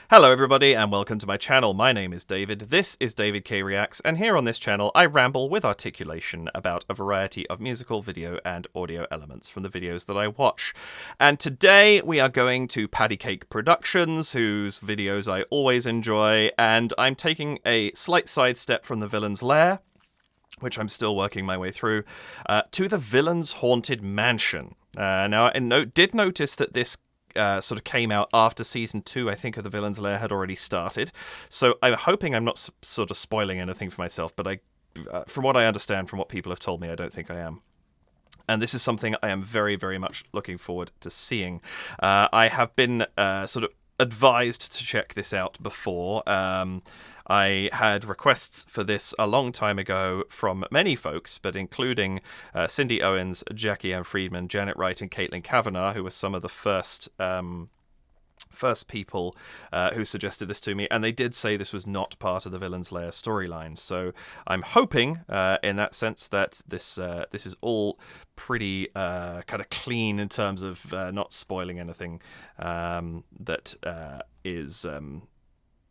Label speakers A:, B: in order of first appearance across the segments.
A: Hello everybody and welcome to my channel. My name is David, this is David K Reacts, and here on this channel I ramble with articulation about a variety of musical, video and audio elements from the videos that I watch. And today we are going to Pattycake Productions, whose videos I always enjoy, and I'm taking a slight sidestep from the Villain's Lair, which I'm still working my way through, to the Villain's Haunted Mansion. Now I did notice that this sort of came out after Season 2, I think, of The Villain's Lair had already started. So I'm hoping I'm not sort of spoiling anything for myself, but from what I understand, from what people have told me, I don't think I am. And this is something I am very, very much looking forward to seeing. I have been sort of advised to check this out before. I had requests for this a long time ago from many folks, but including Cindy Owens, Jackie Ann Friedman, Janet Wright, and Caitlin Kavanagh, who were some of the first people who suggested this to me, and they did say this was not part of the Villain's Lair storyline. So I'm hoping, in that sense, that this is all pretty kind of clean in terms of not spoiling anything that is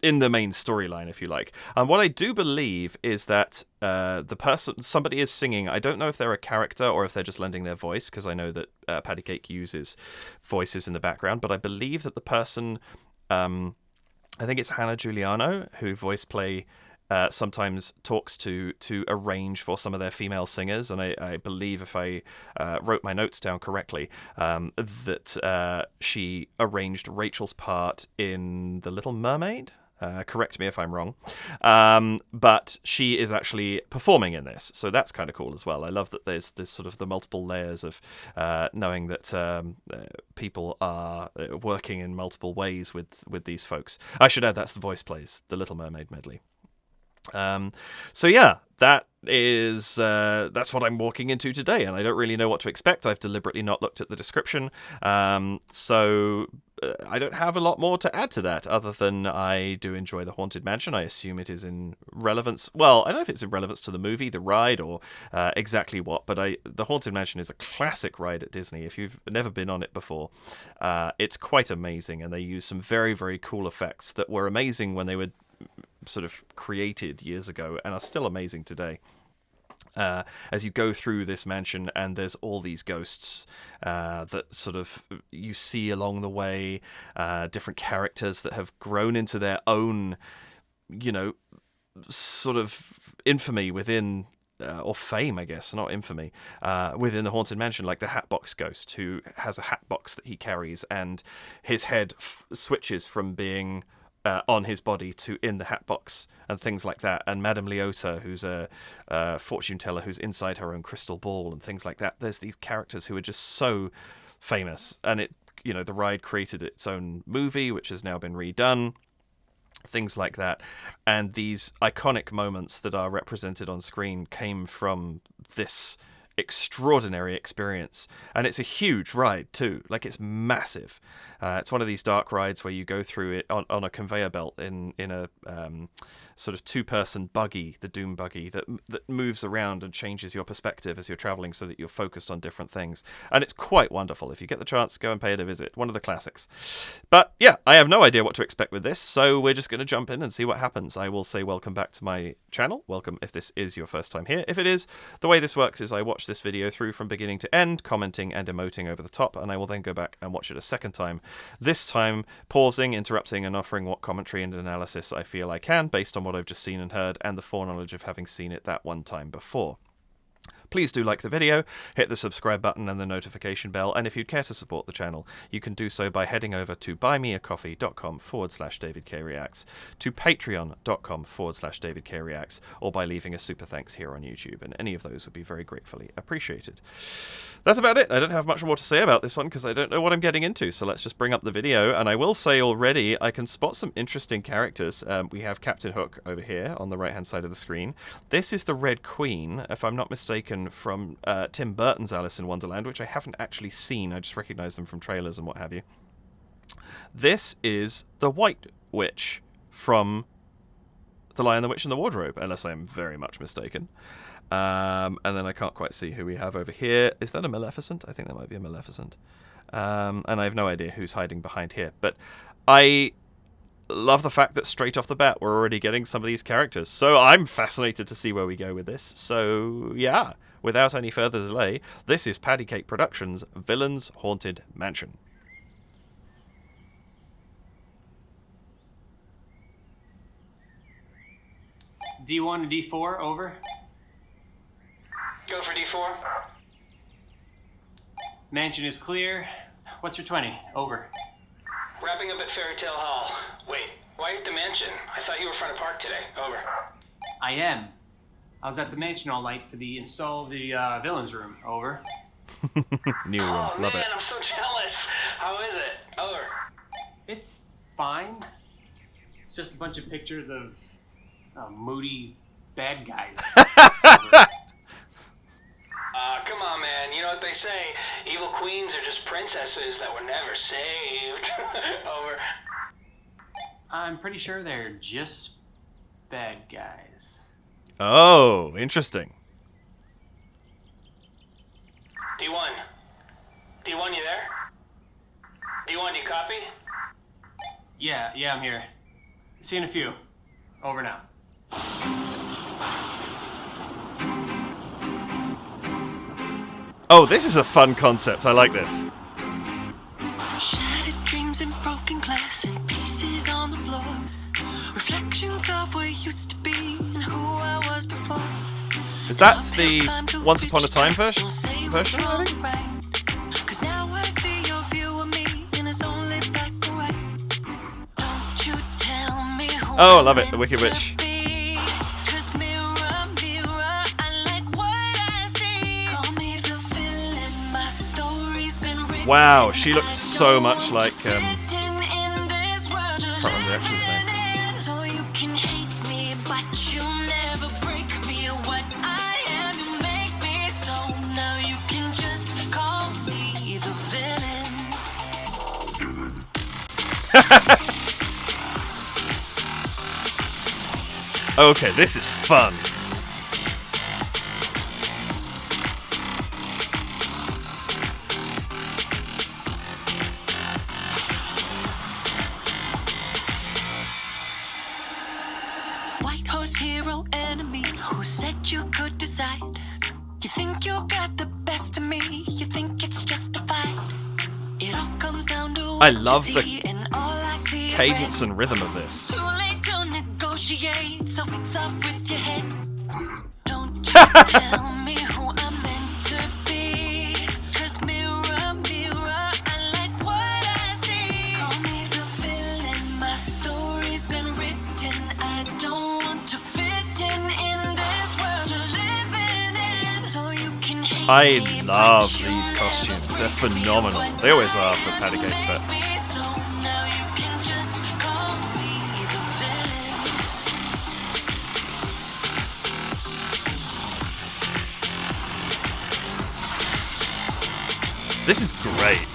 A: in the main storyline, if you like. And what I do believe is that somebody is singing. I don't know if they're a character or if they're just lending their voice, because I know that Pattycake uses voices in the background, but I believe that the person, I think it's Hannah Giuliano, who voice play sometimes talks to arrange for some of their female singers, and I believe, if I wrote my notes down correctly, that she arranged Rachel's part in The Little Mermaid. Correct me if I'm wrong, but she is actually performing in this, so that's kind of cool as well. I love that there's sort of the multiple layers of knowing that people are working in multiple ways with these folks. I should add that's the voice plays The Little Mermaid medley. So yeah, that's what I'm walking into today, and I don't really know what to expect. I've deliberately not looked at the description, so I don't have a lot more to add to that, other than I do enjoy the Haunted Mansion. I assume it is in relevance. Well, I don't know if it's in relevance to the movie, the ride, or exactly what, but the Haunted Mansion is a classic ride at Disney. If you've never been on it before, it's quite amazing, and they use some very, very cool effects that were amazing when they were sort of created years ago and are still amazing today. As you go through this mansion, and there's all these ghosts that sort of you see along the way, different characters that have grown into their own, sort of infamy within, or fame, I guess, not infamy, within the Haunted Mansion, like the Hatbox Ghost, who has a hatbox that he carries, and his head switches from being on his body to in the hatbox and things like that. And Madame Leota, who's a fortune teller who's inside her own crystal ball and things like that. There's these characters who are just so famous, and the ride created its own movie, which has now been redone. Things like that, and these iconic moments that are represented on screen came from this extraordinary experience, and it's a huge ride too. Like, it's massive. It's one of these dark rides where you go through it on a conveyor belt in a sort of two-person buggy, the Doom buggy, that moves around and changes your perspective as you're traveling, so that you're focused on different things. And it's quite wonderful. If you get the chance, go and pay it a visit. One of the classics. But yeah, I have no idea what to expect with this, so we're just going to jump in and see what happens. I will say welcome back to my channel. Welcome if this is your first time here. If it is, the way this works is I watch this video through from beginning to end, commenting and emoting over the top, and I will then go back and watch it a second time. This time, pausing, interrupting, and offering what commentary and analysis I feel I can, based on what I've just seen and heard, and the foreknowledge of having seen it that one time before. Please do like the video, hit the subscribe button and the notification bell, and if you'd care to support the channel, you can do so by heading over to buymeacoffee.com/DavidKReacts, to patreon.com/DavidKReacts, or by leaving a super thanks here on YouTube, and any of those would be very gratefully appreciated. That's about it. I don't have much more to say about this one, because I don't know what I'm getting into, so let's just bring up the video. And I will say already, I can spot some interesting characters. We have Captain Hook over here on the right-hand side of the screen. This is the Red Queen, if I'm not mistaken, from Tim Burton's Alice in Wonderland, which I haven't actually seen. I just recognize them from trailers and what have you. This is the White Witch from The Lion, the Witch, and the Wardrobe, unless I'm very much mistaken. And then I can't quite see who we have over here. Is that a Maleficent? I think that might be a Maleficent. And I have no idea who's hiding behind here. But I love the fact that straight off the bat we're already getting some of these characters. So I'm fascinated to see where we go with this. So yeah, without any further delay, this is Pattycake Productions' Villain's Haunted Mansion.
B: D1 to D4, over.
C: Go for D4.
B: Mansion is clear. What's your 20? Over.
C: Wrapping up at Fairytale Hall. Wait, why at the mansion? I thought you were front of park today. Over.
B: I am. I was at the mansion all night for the install of the villain's room. Over.
A: New room.
C: Oh,
A: Love
C: man,
A: it.
C: I'm so jealous. How is it? Over.
B: It's fine. It's just a bunch of pictures of moody bad guys.
C: Come on, man. You know what they say? Evil queens are just princesses that were never saved. Over.
B: I'm pretty sure they're just bad guys.
A: Oh, interesting.
C: D1. D1, you there? D1, you copy?
B: Yeah, I'm here. See you in a few. Over now.
A: Oh, this is a fun concept. I like this.
D: Shattered dreams and broken glass and pieces on the floor. Reflections of what used to be and who I was before.
A: Is that the Once Upon a Time version, I think?
D: 'Cause now I see your view of me and it's only black and white. Don't you tell me who
A: Oh, I love
D: I'm
A: it. The Wicked
D: meant
A: Witch.
D: to be. 'Cause mirror, mirror, I like what I see. Call me the villain, my story's been written.
A: Wow, she looks so
D: I
A: much
D: don't
A: like
D: fit in this world you're
A: can't remember the actress's name.
D: living in. So you can hate me, but you'll never break me. What I am, you make me so. Now you can just call me the villain.
A: Okay, this is fun.
D: White horse hero enemy, who said you could decide? You think you got the best of me, you think it's justified. It all comes down to
A: I
D: what you
A: love the
D: see, and all I see is
A: cadence
D: red.
A: and rhythm of this.
D: Too late to negotiate, so it's off with your head. Don't you tell me who I'm meant to be. 'Cause mirror, mirror, I like what I see. Call me the villain, my story's been written. I don't want to fit in this world you're living in. So you can hate
A: I
D: me, but
A: love
D: you
A: these
D: never
A: costumes. They're
D: break me.
A: phenomenal.
D: What
A: They always
D: I
A: are for
D: am,
A: Pattycake,
D: make
A: but
D: me so. Now you can just call me the villain.
A: this is great.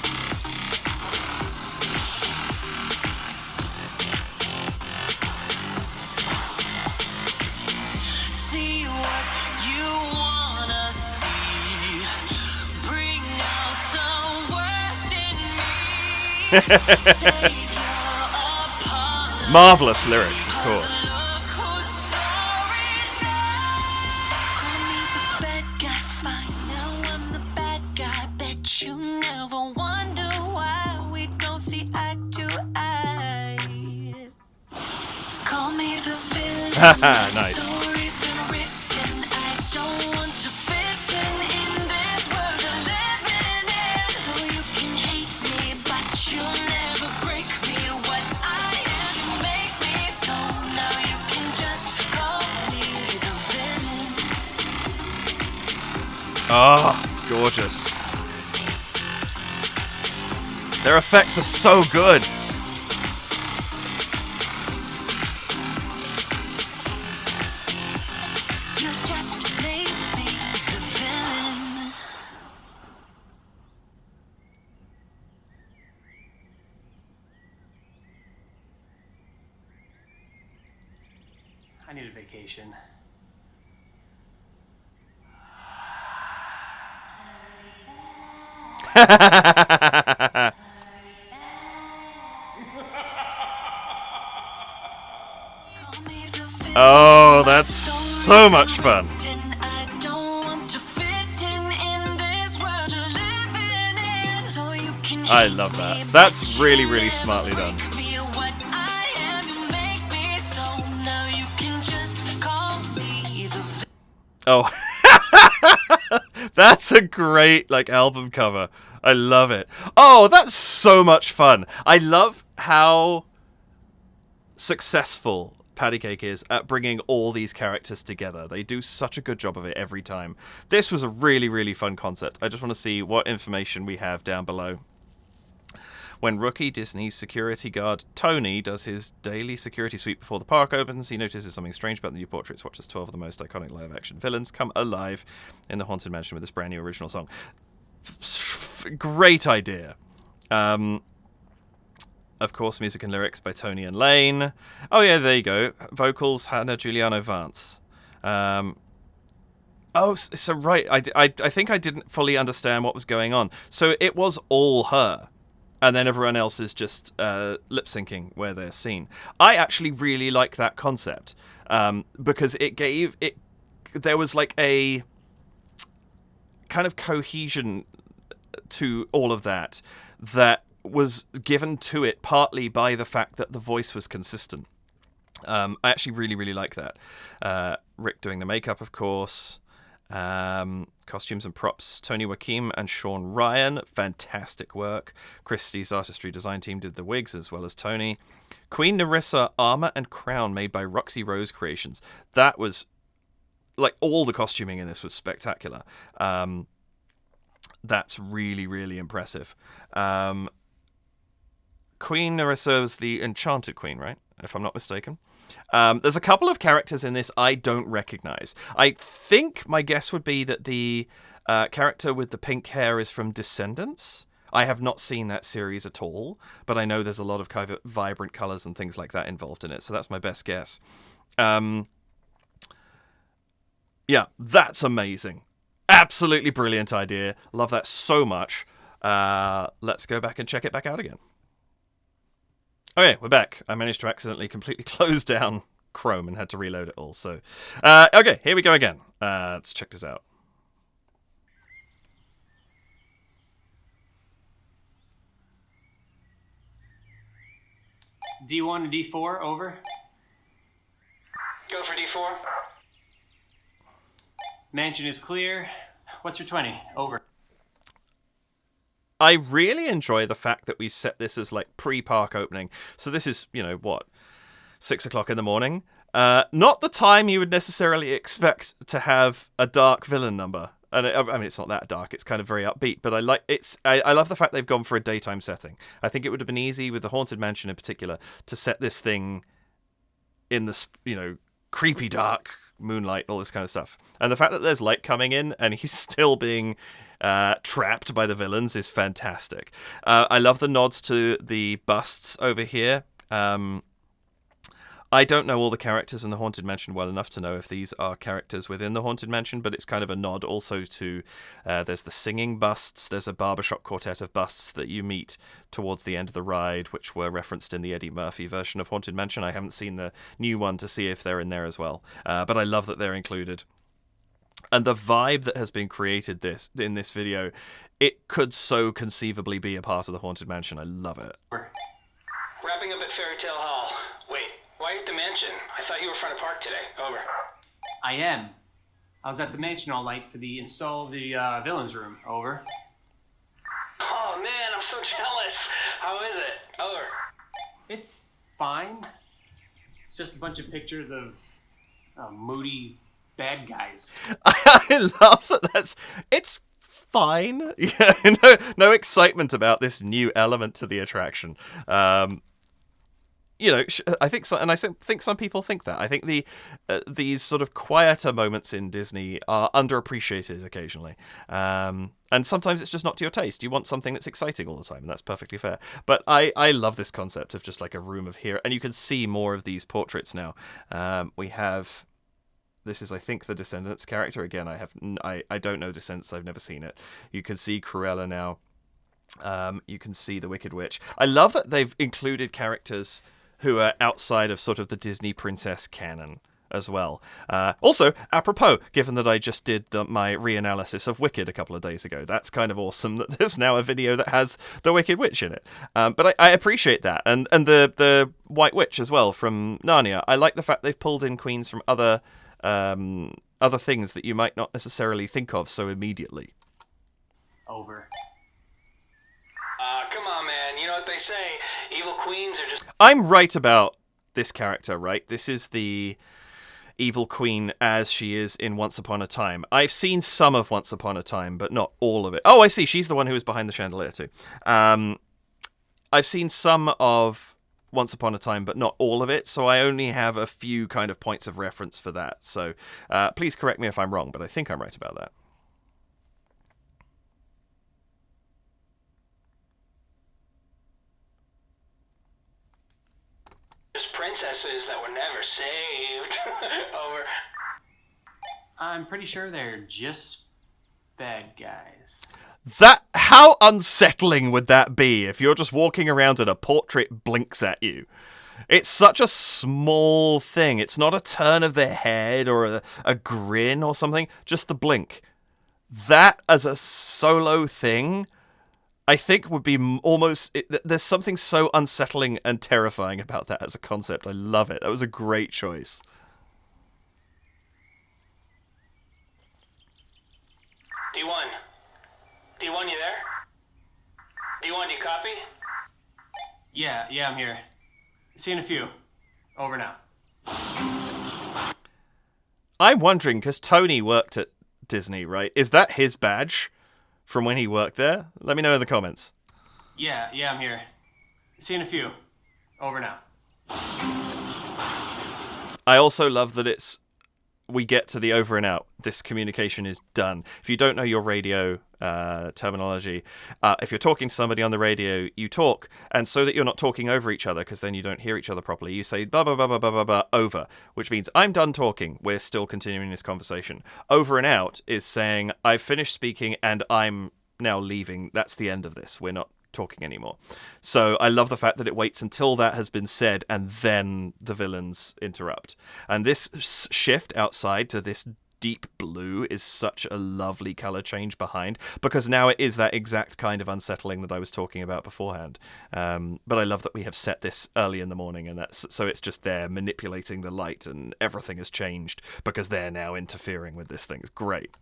D: See what you wanna see. Bring out the worst in me. Save your apology.
A: Marvelous lyrics, of course.
D: Look who's sorry now. Call me the bad guy, fine. Now I'm the bad guy. Bet you never wonder why we don't see eye to eye. Call me the villain.
A: Haha, nice.
D: Story's been written. I don't want to fit in this world you're living in. So you can hate me, but you'll never break me. What I am, you make me so. Now you can just call me the villain.
A: Oh, gorgeous. Their effects are so good.
D: You just made me the villain.
B: I need a vacation.
A: Oh, that's so much fun. I love that. That's really, really smartly done. Oh, that's a great album cover. I love it. Oh, that's so much fun. I love how successful Pattycake is at bringing all these characters together. They do such a good job of it every time. This was a really, really fun concept. I just want to see what information we have down below. When rookie Disney's security guard Tony does his daily security sweep before the park opens, he notices something strange about the new portraits. Watches 12 of the most iconic live-action villains come alive in the Haunted Mansion with this brand new original song. Great idea. Of course, music and lyrics by Tony and Layne. Oh yeah, there you go. Vocals, Hannah Giuliano Vance. Oh, so right. I think I didn't fully understand what was going on. So it was all her. And then everyone else is just lip syncing where they're seen. I actually really like that concept because there was like a kind of cohesion to all of that was given to it partly by the fact that the voice was consistent. I actually really, really like that. Rick doing the makeup, of course. Costumes and props, Tony Wakim and Sean Ryan, fantastic work. Christie's artistry design team did the wigs as well as Tony. Queen Nerissa armor and crown made by Roxy Rose Creations. That was all the costuming in this was spectacular. That's really, really impressive. Queen Nerissa was the Enchanted Queen, right? If I'm not mistaken. There's a couple of characters in this I don't recognize. I think my guess would be that the character with the pink hair is from Descendants. I have not seen that series at all, but I know there's a lot of kind of vibrant colors and things like that involved in it, so that's my best guess. Yeah, that's amazing. Absolutely brilliant idea. Love that so much. Let's go back and check it back out again. Okay, we're back. I managed to accidentally completely close down Chrome and had to reload it all. So, okay, here we go again. Let's check this out.
B: D1 to D4, over.
C: Go for D4.
B: Mansion is clear. What's your 20? Over.
A: I really enjoy the fact that we set this as pre-park opening. So this is, 6 o'clock in the morning. Not the time you would necessarily expect to have a dark villain number. And I mean, it's not that dark. It's kind of very upbeat. But I love the fact they've gone for a daytime setting. I think it would have been easy with the Haunted Mansion in particular to set this thing in the, creepy dark moonlight, all this kind of stuff. And the fact that there's light coming in and he's still being trapped by the villains is fantastic. I love the nods to the busts over here. I don't know all the characters in the Haunted Mansion well enough to know if these are characters within the Haunted Mansion, but it's kind of a nod also to there's the singing busts, there's a barbershop quartet of busts that you meet towards the end of the ride, which were referenced in the Eddie Murphy version of Haunted Mansion. I haven't seen the new one to see if they're in there as well, but I love that they're included. And the vibe that has been created in this video, it could so conceivably be a part of the Haunted Mansion. I love it.
C: Wrapping up at Fairytale Hall. Wait, why at the mansion? I thought you were front of park today. Over.
B: I am. I was at the mansion all night for the install of the villains room. Over.
C: Oh man, I'm so jealous. How is it? Over.
B: It's fine. It's just a bunch of pictures of moody bad guys.
A: I love that. It's fine. Yeah, no excitement about this new element to the attraction. I think so, and I think some people think that. I think these sort of quieter moments in Disney are underappreciated occasionally, and sometimes it's just not to your taste. You want something that's exciting all the time, and that's perfectly fair. But I love this concept of just like a room of here, and you can see more of these portraits now. We have. This is, I think, the Descendants character. Again, I don't know Descendants. I've never seen it. You can see Cruella now. You can see the Wicked Witch. I love that they've included characters who are outside of sort of the Disney princess canon. as well. Also, apropos, given that I just did my reanalysis of Wicked a couple of days ago, that's kind of awesome that there's now a video that has the Wicked Witch in it. But I appreciate that. And the White Witch as well from Narnia. I like the fact they've pulled in queens from other things that you might not necessarily think of so immediately.
B: Over.
C: Come on, man. You know what they say? Evil queens are just...
A: I'm right about this character, right? This is the evil queen as she is in Once Upon a Time. I've seen some of Once Upon a Time, but not all of it. Oh, I see. She's the one who was behind the chandelier, too. I've seen some of Once Upon a Time, but not all of it, so I only have a few kind of points of reference for that. So please correct me if I'm wrong, but I think I'm right about that.
C: Just princesses that were never saved. Over.
B: I'm pretty sure they're just bad guys.
A: How unsettling would that be if you're just walking around and a portrait blinks at you? It's such a small thing. It's not a turn of their head or a grin or something, just the blink. That as a solo thing, I think would be almost... there's something so unsettling and terrifying about that as a concept. I love it. That was a great choice.
C: D1. D1, you there? D1, do you copy?
B: Yeah, I'm here. See you in a few. Over now.
A: I'm wondering, because Tony worked at Disney, right? Is that his badge from when he worked there? Let me know in the comments.
B: Yeah, I'm here. See you in a few. Over now.
A: I also love that we get to the over and out. This communication is done. If you don't know your radio terminology, if you're talking to somebody on the radio, you talk, and so that you're not talking over each other, because then you don't hear each other properly, you say blah, blah, blah, blah, blah, blah, blah, over, which means I'm done talking. We're still continuing this conversation. Over and out is saying I've finished speaking and I'm now leaving. That's the end of this. We're not talking anymore. So I love the fact that it waits until that has been said and then the villains interrupt. And this shift outside to this deep blue is such a lovely color change behind, because now it is that exact kind of unsettling that I was talking about beforehand. But I love that we have set this early in the morning, and so it's just there manipulating the light, and everything has changed because they're now interfering with this thing. It's great.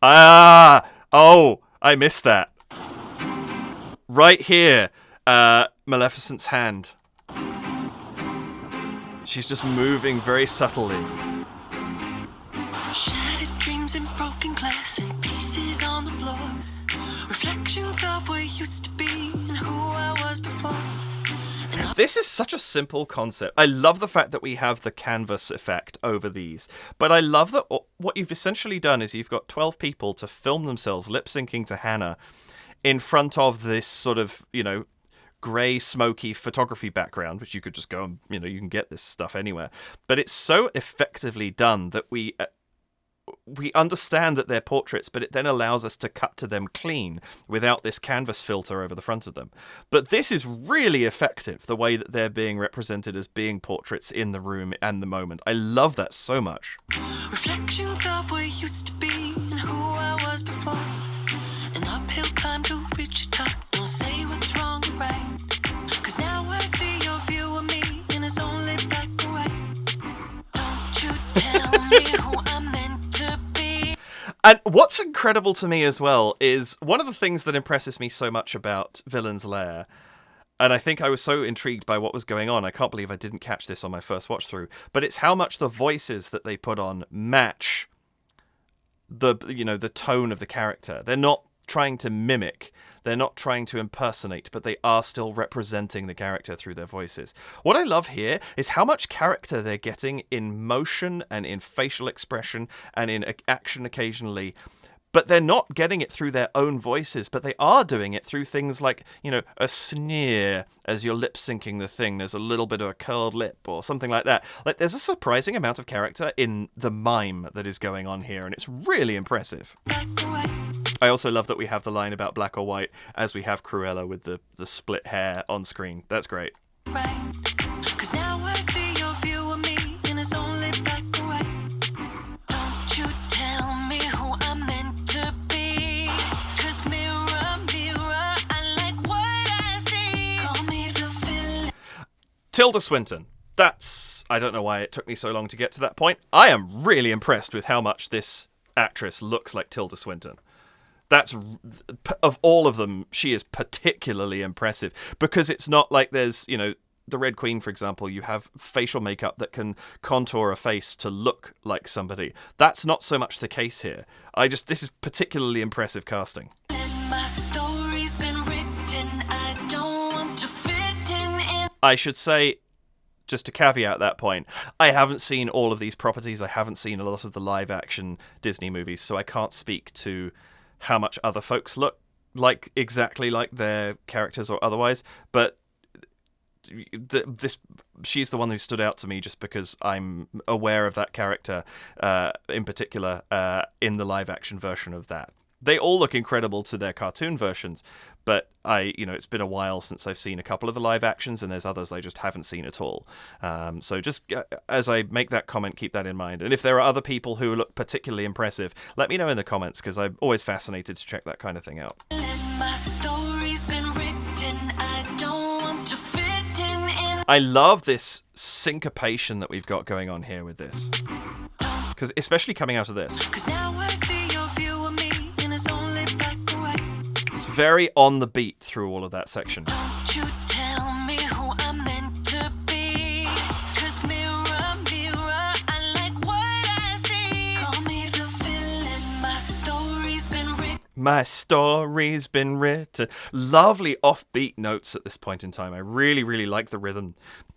A: Oh, I missed that. Right here, Maleficent's hand. She's just moving very subtly.
D: Shattered dreams and broken glass and pieces on the floor. Reflections of what used to be and who I was before.
A: This is such a simple concept. I love the fact that we have the canvas effect over these. But I love that what you've essentially done is you've got 12 people to film themselves lip-syncing to Hannah in front of this sort of, grey, smoky photography background, which you could just go and, you can get this stuff anywhere. But it's so effectively done that we understand that they're portraits, but it then allows us to cut to them clean without this canvas filter over the front of them. But this is really effective, the way that they're being represented as being portraits in the room and the moment. I love that so much.
D: Reflections of what used to be and who I was before. An uphill climb to reach the top. Don't say what's wrong or right, 'cause now I see your view of me and it's only black or white. Don't you tell me who I'm meant to be.
A: And what's incredible to me as well is one of the things that impresses me so much about Villain's Lair, and I think I was so intrigued by what was going on, I can't believe I didn't catch this on my first watch through, but it's how much the voices that they put on match the tone of the character. They're not trying to mimic, they're not trying to impersonate, but they are still representing the character through their voices. What I love here is how much character they're getting in motion and in facial expression and in action occasionally, but they're not getting it through their own voices, but they are doing it through things like, a sneer as you're lip syncing the thing. There's a little bit of a curled lip or something like that. Like, there's a surprising amount of character in the mime that is going on here, and it's really impressive.
D: Black or white.
A: I also love that we have the line about black or white as we have Cruella with the split hair on screen. That's great.
D: Right. 'Cause now I see your view of me, and it's only black or white. Don't you tell me who I'm meant to be. 'Cause mirror, mirror, I like what I see. Call me the villain.
A: Tilda Swinton. I don't know why it took me so long to get to that point. I am really impressed with how much this actress looks like Tilda Swinton. Of all of them, she is particularly impressive because it's not like there's, the Red Queen, for example, you have facial makeup that can contour a face to look like somebody. That's not so much the case here. This is particularly impressive casting.
D: My story's been written. I don't want to fit in.
A: I should say, just to caveat that point, I haven't seen all of these properties. I haven't seen a lot of the live-action Disney movies, so I can't speak to how much other folks look like exactly like their characters or otherwise. But she's the one who stood out to me just because I'm aware of that character in particular in the live-action version of that. They all look incredible to their cartoon versions, but it's been a while since I've seen a couple of the live actions, and there's others I just haven't seen at all. So just as I make that comment, keep that in mind. And if there are other people who look particularly impressive, let me know in the comments, because I'm always fascinated to check that kind of thing out.
D: My story's been written. I don't want to fit in.
A: I love this syncopation that we've got going on here with this, because especially coming out of this.
D: 'Cause now I see your view of me, and it's only black or white.
A: It's very on the beat through all of that section.
D: Don't you tell me who I'm meant to be. 'Cause mirror, mirror, I like what I see. Call me the villain. My story's been written.
A: My story's been written. Lovely offbeat notes at this point in time. I really, really like the rhythm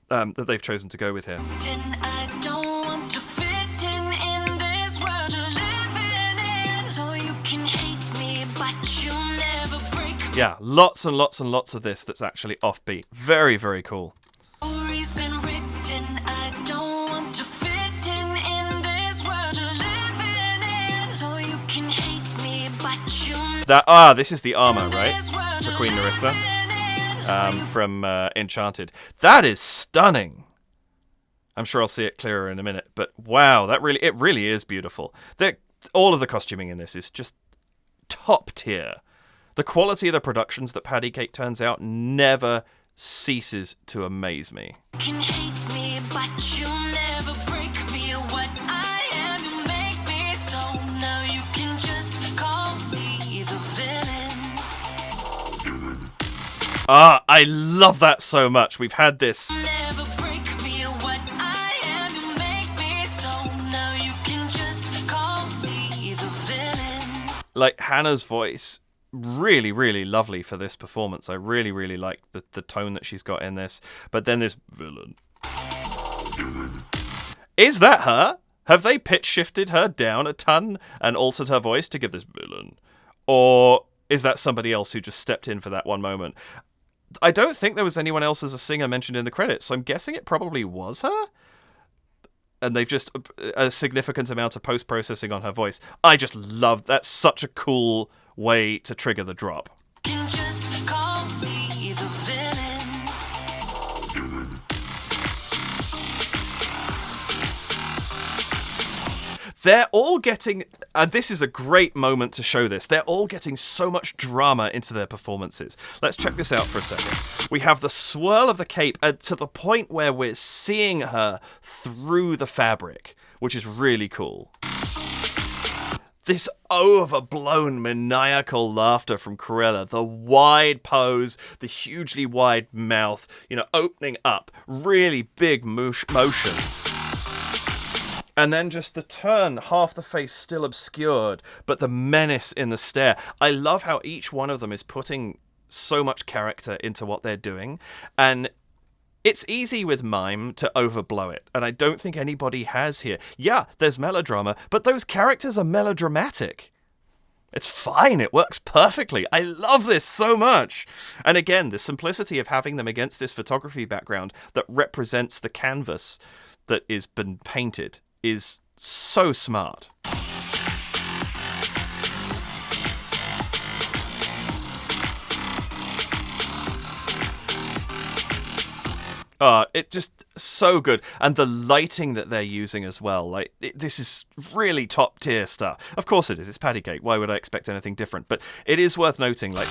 A: that they've chosen to go with here.
D: I don't want to fit in this world you're living in. So you can hate me, but you'll never break me.
A: Yeah, lots and lots and lots of this that's actually offbeat. Very, very cool.
D: Story's been written. I don't want to fit in this world you're living in. So you can hate me, but you'll
A: This is the armor, right? For Queen Narissa. From Enchanted. That is stunning. I'm sure I'll see it clearer in a minute, but wow, it really is beautiful. All of the costuming in this is just top tier. The quality of the productions that Pattycake turns out never ceases to amaze me.
D: can hate me, but you'll never break me. What I am, you make me so. Now you can just call me the villain.
A: I love that so much. We've had this.
D: Never break me. What I am, you make me so. Now you can just call me the villain.
A: Like Hannah's voice, really, really lovely for this performance. I really, really like the tone that she's got in this. But then this villain. Is that her? Have they pitch shifted her down a ton and altered her voice to give this villain? Or is that somebody else who just stepped in for that one moment? I don't think there was anyone else as a singer mentioned in the credits, so I'm guessing it probably was her. And they've just a significant amount of post-processing on her voice. I just love that's such a cool way to trigger the drop.
D: Can just call me the villain.
A: They're all getting, and this is a great moment to show this, they're all getting so much drama into their performances. Let's check this out for a second. We have the swirl of the cape to the point where we're seeing her through the fabric, which is really cool. This overblown maniacal laughter from Cruella, the wide pose, the hugely wide mouth, opening up, really big motion. And then just the turn, half the face still obscured, but the menace in the stare. I love how each one of them is putting so much character into what they're doing. And it's easy with mime to overblow it, and I don't think anybody has here. Yeah, there's melodrama, but those characters are melodramatic. It's fine, it works perfectly. I love this so much. And again, the simplicity of having them against this photography background that represents the canvas that is been painted is so smart. It just so good, and the lighting that they're using as well. Like this is really top tier stuff. Of course it is. It's Pattycake. Why would I expect anything different? But it is worth noting, like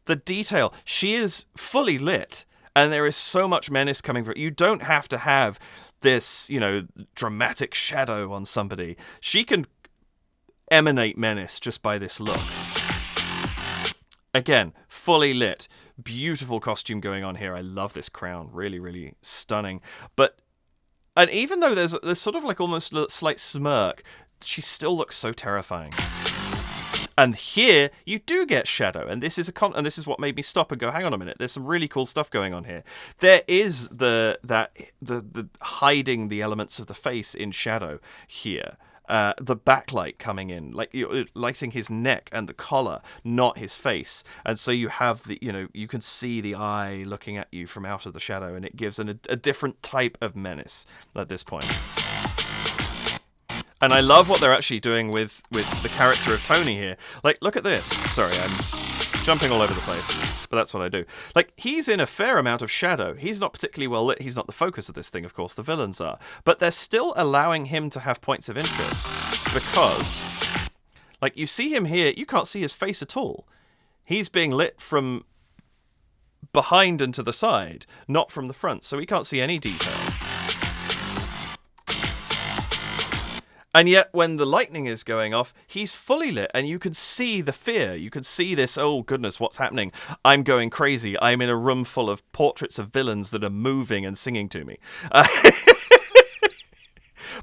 A: the detail. She is fully lit, and there is so much menace coming from. You don't have to have this, dramatic shadow on somebody. She can emanate menace just by this look. Again, fully lit. Beautiful costume going on here. I love this crown. Really, really stunning. And even though there's sort of like almost a slight smirk, she still looks so terrifying. And here you do get shadow, and this is what made me stop and go, hang on a minute. There's some really cool stuff going on here. There is the hiding the elements of the face in shadow here. The backlight coming in, like you're lighting his neck and the collar, not his face, and so you have you can see the eye looking at you from out of the shadow, and it gives a different type of menace at this point. And I love what they're actually doing with the character of Tony here. Like, look at this. Sorry, I'm jumping all over the place, but that's what I do. Like, he's in a fair amount of shadow. He's not particularly well lit. He's not the focus of this thing, of course. The villains are. But they're still allowing him to have points of interest because, like, you see him here, you can't see his face at all. He's being lit from behind and to the side, not from the front, so we can't see any detail. And yet, when the lightning is going off, he's fully lit, and you can see the fear. You can see this, oh goodness, what's happening? I'm going crazy. I'm in a room full of portraits of villains that are moving and singing to me.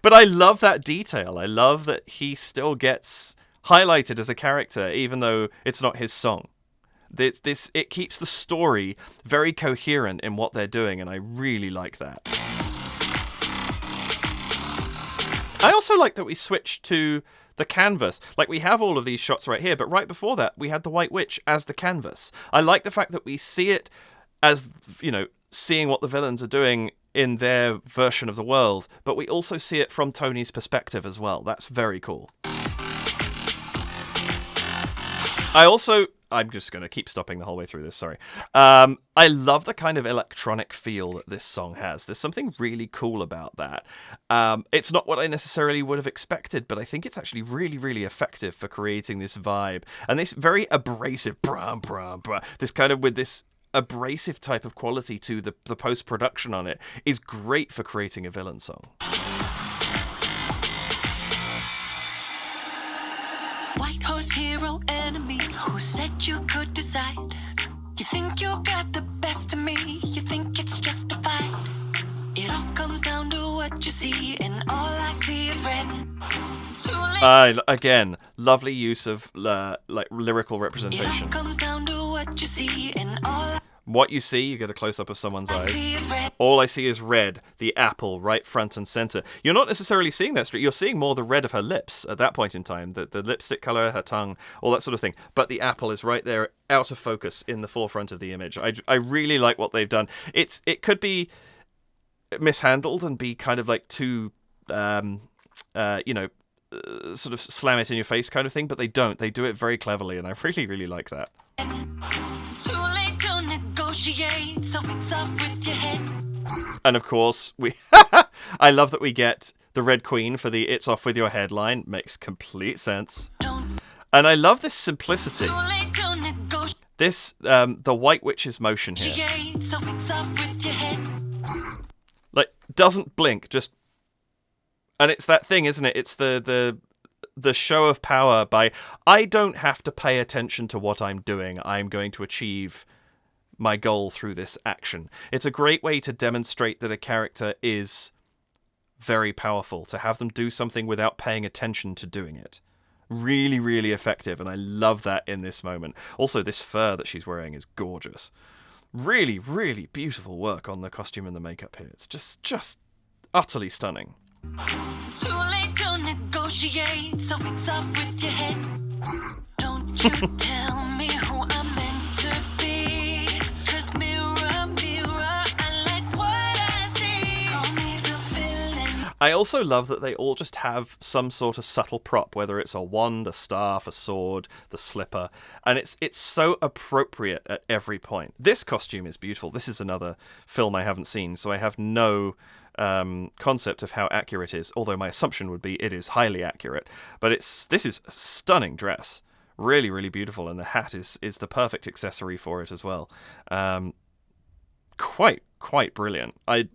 A: But I love that detail. I love that he still gets highlighted as a character, even though it's not his song. It keeps the story very coherent in what they're doing, and I really like that. I also like that we switched to the canvas. Like, we have all of these shots right here, but right before that, we had the White Witch as the canvas. I like the fact that we see it as, seeing what the villains are doing in their version of the world, but we also see it from Tony's perspective as well. That's very cool. I'm just going to keep stopping the whole way through this, sorry. I love the kind of electronic feel that this song has. There's something really cool about that. It's not what I necessarily would have expected, but I think it's actually really, really effective for creating this vibe. And this very abrasive, this kind of with this abrasive type of quality to the post-production on it is great for creating a villain song.
D: White horse hero enemy, who said you could decide? You think you got the best of me, you think it's justified. It all comes down to what you see, and all I see is red. It's too late.
A: Again, lovely use of lyrical representation.
D: It all comes down to what you see, and all
A: what you see, you get a close-up of someone's eyes. All I see is red, the apple, right front and center. You're not necessarily seeing that straight. You're seeing more the red of her lips at that point in time, the lipstick color, her tongue, all that sort of thing. But the apple is right there, out of focus, in the forefront of the image. I really like what they've done. It could be mishandled and be kind of like too, sort of slam it in your face kind of thing, but they don't. They do it very cleverly, and I really, really like that.
D: it's too late to negotiate, so it's off with your head.
A: And of course, I love that we get the Red Queen for the "It's Off With Your Head" line. Makes complete sense. And I love this simplicity. This, the White Witch's motion here.
D: So it's off with your head.
A: Like, doesn't blink, just... And it's that thing, isn't it? It's the show of power by, I don't have to pay attention to what I'm doing. I'm going to achieve my goal through this action. It's a great way to demonstrate that a character is very powerful, to have them do something without paying attention to doing it. Really, really effective, and I love that in this moment. Also, this fur that she's wearing is gorgeous. Really, really beautiful work on the costume and the makeup here. It's just utterly stunning.
D: It's too late to negotiate, so it's off with your head. Don't you tell me who I'm meant to be. 'Cause mirror, mirror, I like what I see. Call me the villain.
A: I also love that they all just have some sort of subtle prop, whether it's a wand, a staff, a sword, the slipper, and it's so appropriate at every point. This costume is beautiful. This is another film I haven't seen, so I have no concept of how accurate it is, although my assumption would be it is highly accurate. But this is a stunning dress. Really, really beautiful, and the hat is the perfect accessory for it as well. Quite brilliant. I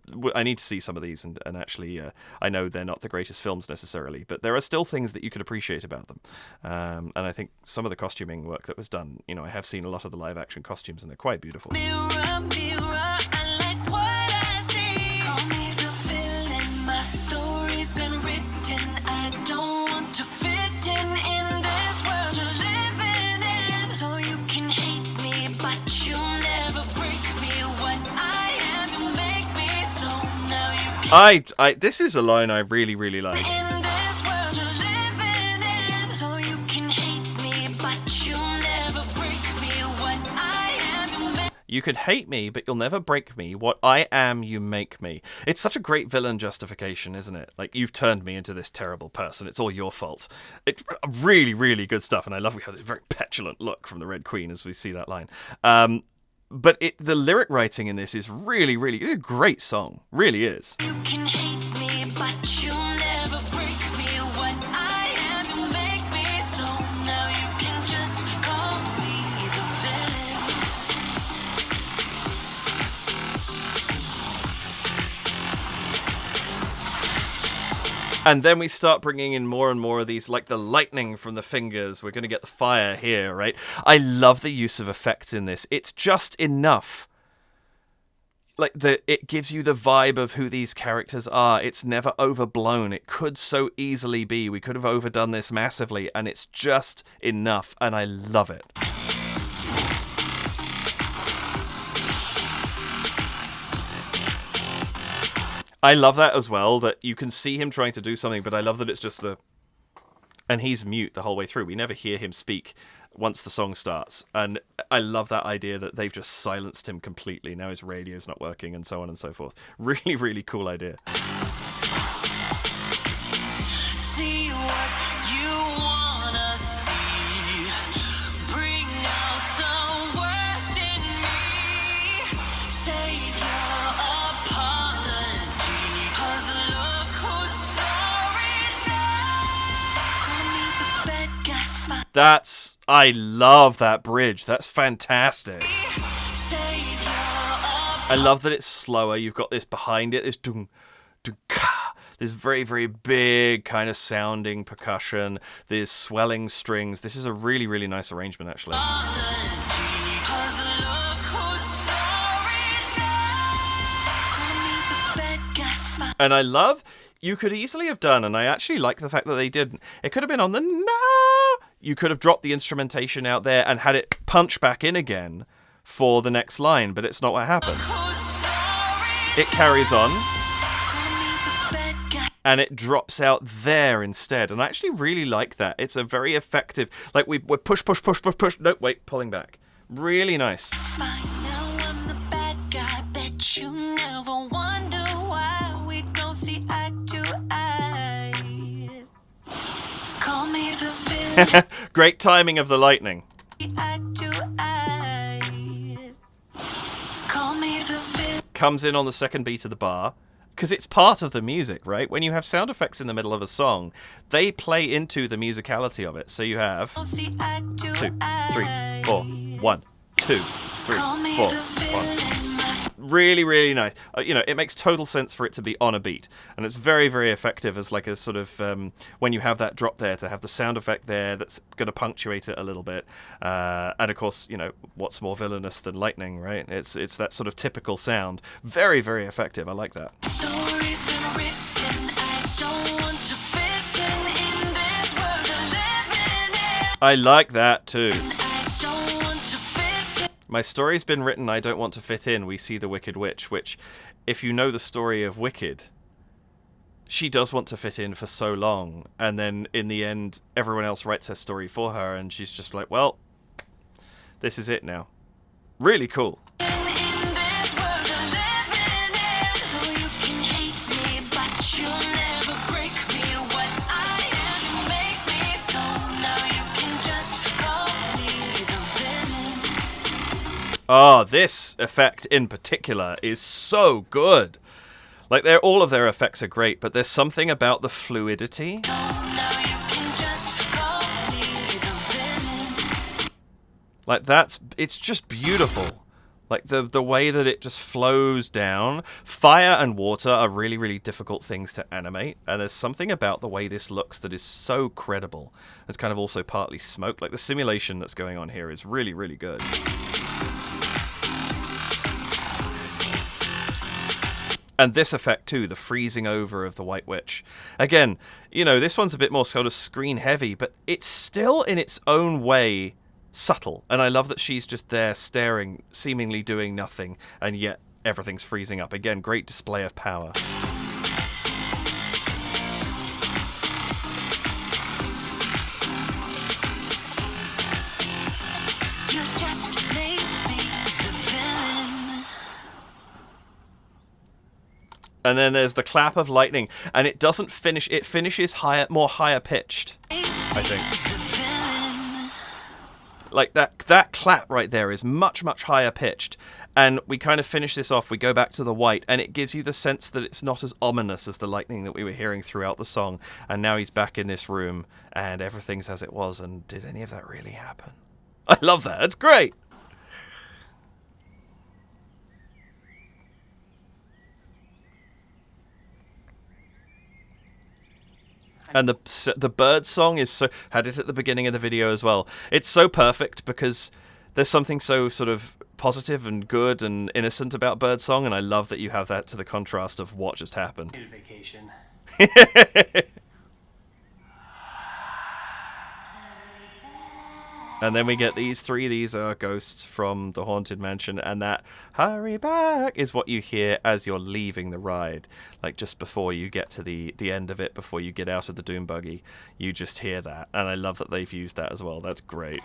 A: need to see some of these, and actually, I know they're not the greatest films necessarily, but there are still things that you could appreciate about them. And I think some of the costuming work that was done, I have seen a lot of the live action costumes, and they're quite beautiful.
D: Mirror, mirror, I like what I see. Call me the villain, my story's been written. I don't want to fit in this world you're living in. So you can hate me, but you'll never break me. What I am, you make me. So now you can
A: This is a line I really, really like.
D: in this world you're living in. So you can hate me, but you'll never break me. What I am, you make.
A: You could hate me, but you'll never break me. What I am, you make me. It's such a great villain justification, isn't it? Like, you've turned me into this terrible person. It's all your fault. It's really, really good stuff, and I love we have this very petulant look from the Red Queen as we see that line. But the lyric writing in this is really, really... It's a great song. Really is.
D: You can hate me, but you'll never break me. What I am, you make me. So now you can just call me the villain.
A: And then we start bringing in more and more of these, like the lightning from the fingers. We're going to get the fire here, right? I love the use of effects in this. It's just enough. Like, it gives you the vibe of who these characters are. It's never overblown. It could so easily be. We could have overdone this massively, and it's just enough, and I love it. I love that as well, that you can see him trying to do something, but I love that it's just and he's mute the whole way through. We never hear him speak once the song starts. And I love that idea that they've just silenced him completely. Now his radio's not working and so on and so forth. Really, really cool idea.
D: See what you wanna see. Bring out the worst in me. Save your apology. 'Cause look who's sorry now. Call me the bad guy.
A: I love that bridge. That's fantastic.
D: Save your
A: I love that it's slower. You've got this behind it, this dung, dung, ka. This very, very big kind of sounding percussion. There's swelling strings. This is a really, really nice arrangement, actually.
D: apology. 'Cause look who's sorry now. Call me the bad guy.
A: And I love, you could easily have done, and I actually like the fact that they didn't. It could have been on the no. You could have dropped the instrumentation out there and had it punch back in again for the next line, but it's not what happens. It carries on, and it drops out there instead. And I actually really like that. It's a very effective, like we're push. No, wait, pulling back. Really nice.
D: Fine, now I'm the bad guy. Bet you never wonder why we don't see eye to eye. Call me the villain.
A: Great timing of the lightning.
D: Eye to eye. Call me the villain.
A: Comes in on the second beat of the bar, because it's part of the music, right? When you have sound effects in the middle of a song, they play into the musicality of it. So you have
D: See eye to
A: 2,
D: eye.
A: 3, 4, 1, 2, 3,
D: Call me
A: 4,
D: the
A: 1.
D: villain. My
A: Really, really nice. It makes total sense for it to be on a beat, and it's very, very effective as like a sort of when you have that drop there, to have the sound effect there that's going to punctuate it a little bit. And of course, what's more villainous than lightning, right? It's that sort of typical sound. Very, very effective. I like that.
D: story's been written. I don't want to fit in this world you're living in.
A: I like that too.
D: I don't want to fit in.
A: My story's been written, I don't want to fit in. We see the Wicked Witch, which, if you know the story of Wicked, she does want to fit in for so long, and then in the end, everyone else writes her story for her, and she's just like, well, this is it now. Really cool.
D: In this world you're living in. So you can hate me, but you'll never
A: Oh, this effect in particular is so good. Like, all of their effects are great, but there's something about the fluidity.
D: Now you can just call me the villain.
A: Like, it's just beautiful. Like, the way that it just flows down. Fire and water are really, really difficult things to animate, and there's something about the way this looks that is so credible. It's kind of also partly smoke. Like, the simulation that's going on here is really, really good. And this effect too, the freezing over of the White Witch. Again, you know, this one's a bit more sort of screen heavy, but it's still in its own way subtle. And I love that she's just there staring, seemingly doing nothing, and yet everything's freezing up. Again, great display of power.
D: You just made me the villain.
A: And then there's the clap of lightning, and it doesn't finish, it finishes more higher pitched, I think. Like that clap right there is much, much higher pitched, and we kind of finish this off, we go back to the white, and it gives you the sense that it's not as ominous as the lightning that we were hearing throughout the song, and now he's back in this room, and everything's as it was, and did any of that really happen? I love that, it's great! And the bird song is so... had it at the beginning of the video as well. It's so perfect because there's something so sort of positive and good and innocent about bird song, and I love that you have that to the contrast of what just happened.
B: Need a vacation.
A: And then we get these three. These are ghosts from the Haunted Mansion, and that "hurry back" is what you hear as you're leaving the ride. Like, just before you get to the end of it, before you get out of the Doom Buggy, you just hear that. And I love that they've used that as well. That's great.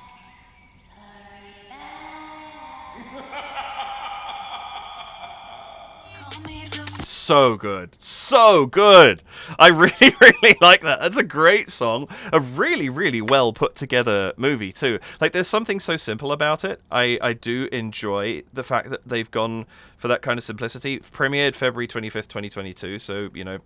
D: Call me the
A: So good. So good. I really, really like that. That's a great song. A really, really well put together movie too. Like, there's something so simple about it. I do enjoy the fact that they've gone for that kind of simplicity. Premiered February 25th, 2022. So, you know,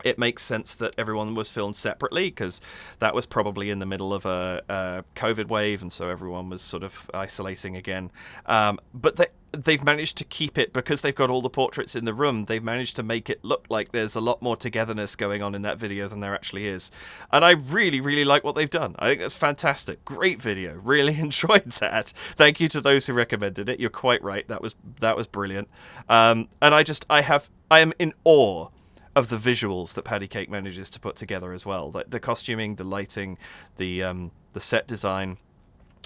A: it makes sense that everyone was filmed separately because that was probably in the middle of a COVID wave, and so everyone was sort of isolating again. But they've managed to keep it, because they've got all the portraits in the room, they've managed to make it look like there's a lot more togetherness going on in that video than there actually is. And I really, really like what they've done. I think that's fantastic. Great video. Really enjoyed that. Thank you to those who recommended it. You're quite right. That was brilliant. And I am in awe of the visuals that Pattycake manages to put together as well. Like the costuming, the lighting, the set design.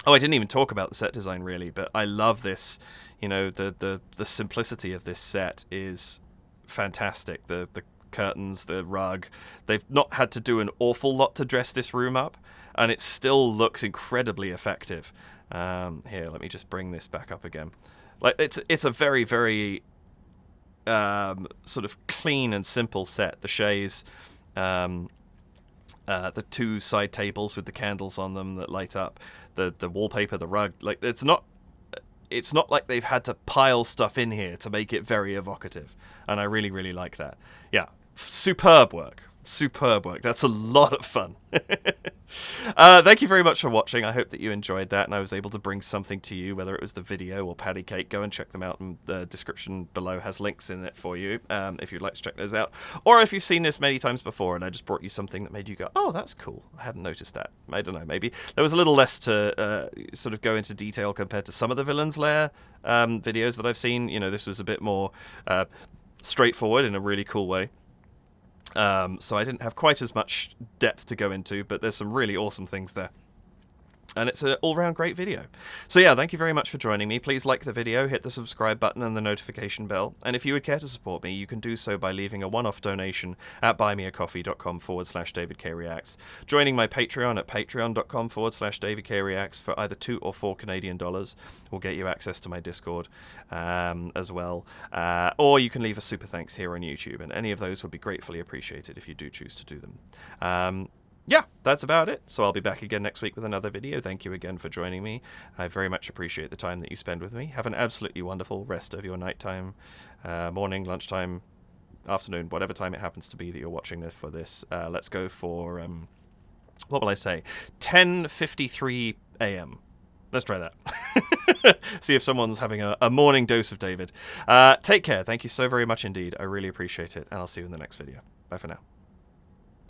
A: Oh, I didn't even talk about the set design really, but I love this. You know, the simplicity of this set is fantastic. The curtains, the rug. They've not had to do an awful lot to dress this room up, and it still looks incredibly effective. Here, let me just bring this back up again. Like, it's a very, very sort of clean and simple set. The chaise, the two side tables with the candles on them that light up, the wallpaper, the rug. Like, it's not like they've had to pile stuff in here to make it very evocative, and I really, really like that. Yeah, superb work. Superb work. That's a lot of fun. Thank you very much for watching. I hope that you enjoyed that and I was able to bring something to you, whether it was the video or Pattycake. Go and check them out, and the description below has links in it for you if you'd like to check those out. Or if you've seen this many times before and I just brought you something that made you go, oh, that's cool. I hadn't noticed that. I don't know, maybe. There was a little less to sort of go into detail compared to some of the Villain's Lair videos that I've seen. You know, this was a bit more straightforward in a really cool way. So I didn't have quite as much depth to go into, but there's some really awesome things there. And it's an all-round great video. So yeah, thank you very much for joining me. Please like the video, hit the subscribe button and the notification bell. And if you would care to support me, you can do so by leaving a one-off donation at buymeacoffee.com/DavidKReacts. Joining my Patreon at patreon.com/DavidKReacts for either $2 or $4 Canadian will get you access to my Discord as well. Or you can leave a super thanks here on YouTube, and any of those would be gratefully appreciated if you do choose to do them. yeah, that's about it. So I'll be back again next week with another video. Thank you again for joining me. I very much appreciate the time that you spend with me. Have an absolutely wonderful rest of your nighttime, morning, lunchtime, afternoon, whatever time it happens to be that you're watching this for this. Let's go for, what will I say, 10:53 a.m. Let's try that. See if someone's having a morning dose of David. Take care. Thank you so very much indeed. I really appreciate it. And I'll see you in the next video. Bye for now.